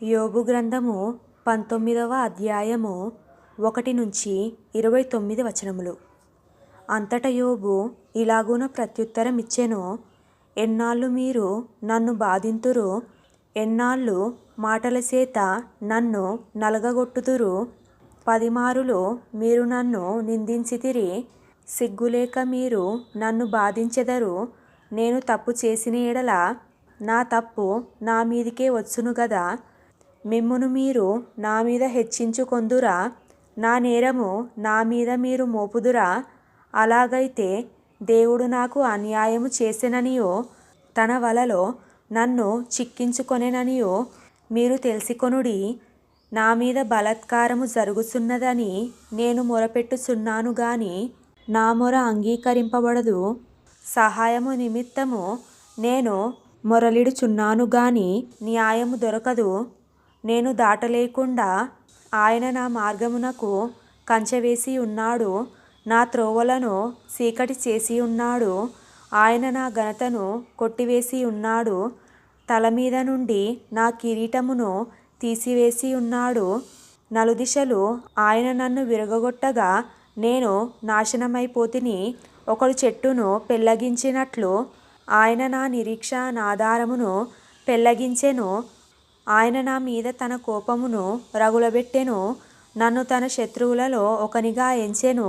యోబు గ్రంథము 19వ అధ్యాయము 1-29 వచనములు. అంతట యోబు ఇలాగున ప్రత్యుత్తరం ఇచ్చెను. ఎన్నాళ్ళు మీరు నన్ను బాధింతురు? ఎన్నాళ్ళు మాటల చేత నన్ను నలగగొట్టుదురు? 10 మారులు మీరు నన్ను నిందించితిరి. సిగ్గులేక మీరు నన్ను బాధించెదరు. నేను తప్పు చేసిన ఎడల నా తప్పు నా మీదికే వచ్చును గదా. మిమ్మును మీరు నా మీద హెచ్చించుకొందురా? నా నేరము నా మీద మీరు మోపుదురా? అలాగైతే దేవుడు నాకు అన్యాయము చేసెననియో తన వలలో నన్ను చిక్కించుకొనెననియో మీరు తెలిసికొనుడి. నా మీద బలాత్కారము జరుగుచున్నదని నేను మొరపెట్టుచున్నాను గాని నా మొర అంగీకరింపబడదు. సహాయము నిమిత్తము నేను మొరలిడుచున్నాను గాని న్యాయము దొరకదు. నేను దాటలేకుండా ఆయన నా మార్గమునకు కంచె వేసి ఉన్నాడు. నా త్రోవలను చీకటి చేసి ఉన్నాడు. ఆయన నా ఘనతను కొట్టివేసి ఉన్నాడు. తల మీద నుండి నా కిరీటమును తీసివేసి ఉన్నాడు. నలుదిశలు ఆయన నన్ను విరగగొట్టగా నేను నాశనమైపోతిని. ఒకడు చెట్టును పెళ్లగించినట్లు ఆయన నా నిరీక్షణాధారమును పెళ్లగించెను. ఆయన నా మీద తన కోపమును రగులబెట్టెను. నన్ను తన శత్రువులలో ఒకనిగా ఎంచెను.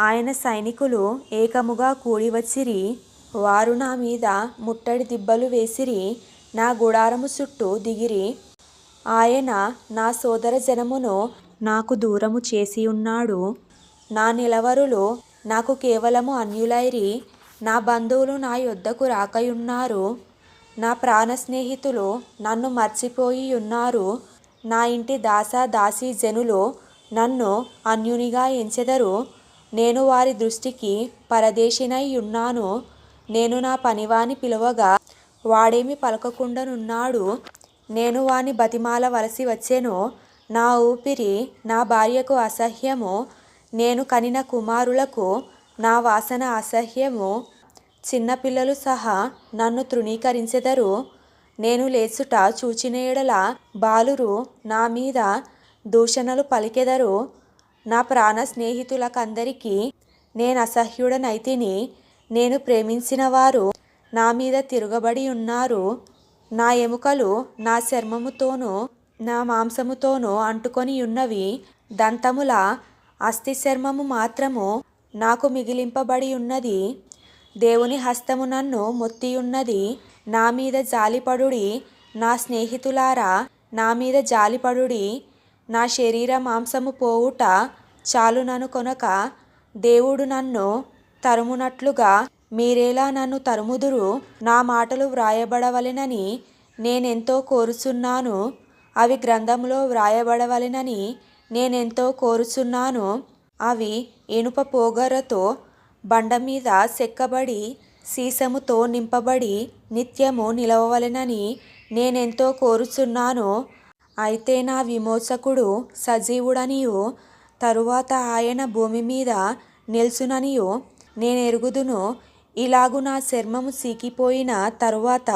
ఆయన సైనికులు ఏకముగా కూడివచ్చిరి. వారు నా మీద ముట్టడి దిబ్బలు వేసిరి. నా గుడారము చుట్టూ దిగిరి. ఆయన నా సోదర జనమును నాకు దూరము చేసి ఉన్నాడు. నా నిలవరులు నాకు కేవలము అన్యులైరి. నా బంధువులు నా యొద్దకు రాకయున్నారు. నా ప్రాణ స్నేహితులు నన్ను మర్చిపోయి ఉన్నారు. నా ఇంటి దాసీ జనులు నన్ను అన్యునిగా ఎంచెదరు. నేను వారి దృష్టికి పరదేశినై ఉన్నాను. నేను నా పనివాని పిలువగా వాడేమి పలకకుండానున్నాడు. నేను వాని బతిమాలవలసి వచ్చెను. నా ఊపిరి నా భార్యకు అసహ్యము. నేను కనిన కుమారులకు నా వాసన అసహ్యము. చిన్నపిల్లలు సహా నన్ను తృణీకరించెదరు. నేను లేచుట చూచిన ఎడల బాలురు నా మీద దూషణలు పలికెదరు. నా ప్రాణ స్నేహితులకందరికీ నేను అసహ్యుడనైతిని. నేను ప్రేమించిన వారు నా మీద తిరగబడి ఉన్నారు. నా ఎముకలు నా చర్మముతోనూ నా మాంసముతోనూ అంటుకొని ఉన్నవి. దంతముల అస్థి చర్మము మాత్రము నాకు మిగిలింపబడి ఉన్నది. దేవుని హస్తము నన్ను మొత్తియున్నది. నా మీద జాలిపడుడి. నా స్నేహితులారా, నా మీద జాలిపడుడి. నా శరీర మాంసము పోవుట చాలుననుకొనక దేవుడు నన్ను తరుమునట్లుగా మీరేలా నన్ను తరుముదురు? నా మాటలు వ్రాయబడవలెనని నేనెంతో కోరుచున్నాను. అవి గ్రంథములో వ్రాయబడవలెనని నేనెంతో కోరుచున్నాను. అవి ఇనుప పోగరతో బండ మీద చెక్కబడి సీసముతో నింపబడి నిత్యము నిలవవలెనని నేనెంతో కోరుచున్నాను. అయితే నా విమోచకుడు సజీవుడనియు తరువాత ఆయన భూమి మీద నిల్చుననియు నేనెరుగుదును. ఇలాగు నా చర్మము చీకిపోయిన తరువాత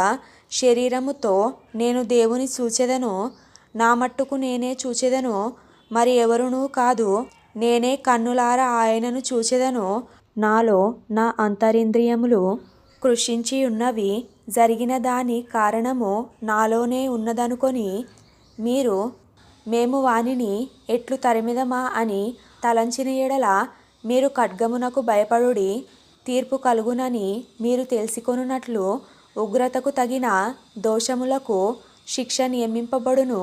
శరీరముతో నేను దేవుని చూచెదను. నా మట్టుకు నేనే చూచెదను, మరి ఎవరునూ కాదు. నేనే కన్నులారా ఆయనను చూచెదను. నాలో నా అంతరింద్రియములు కృషించి ఉన్నవి. జరిగిన దాని కారణము నాలోనే ఉన్నదనుకొని మీరు మేము వానిని ఎట్లు తరిమిదమా అని తలంచిన ఎడల మీరు ఖడ్గమునకు భయపడుడి. తీర్పు కలుగునని మీరు తెలుసుకొనున్నట్లు ఉగ్రతకు తగిన దోషములకు శిక్ష నియమింపబడును.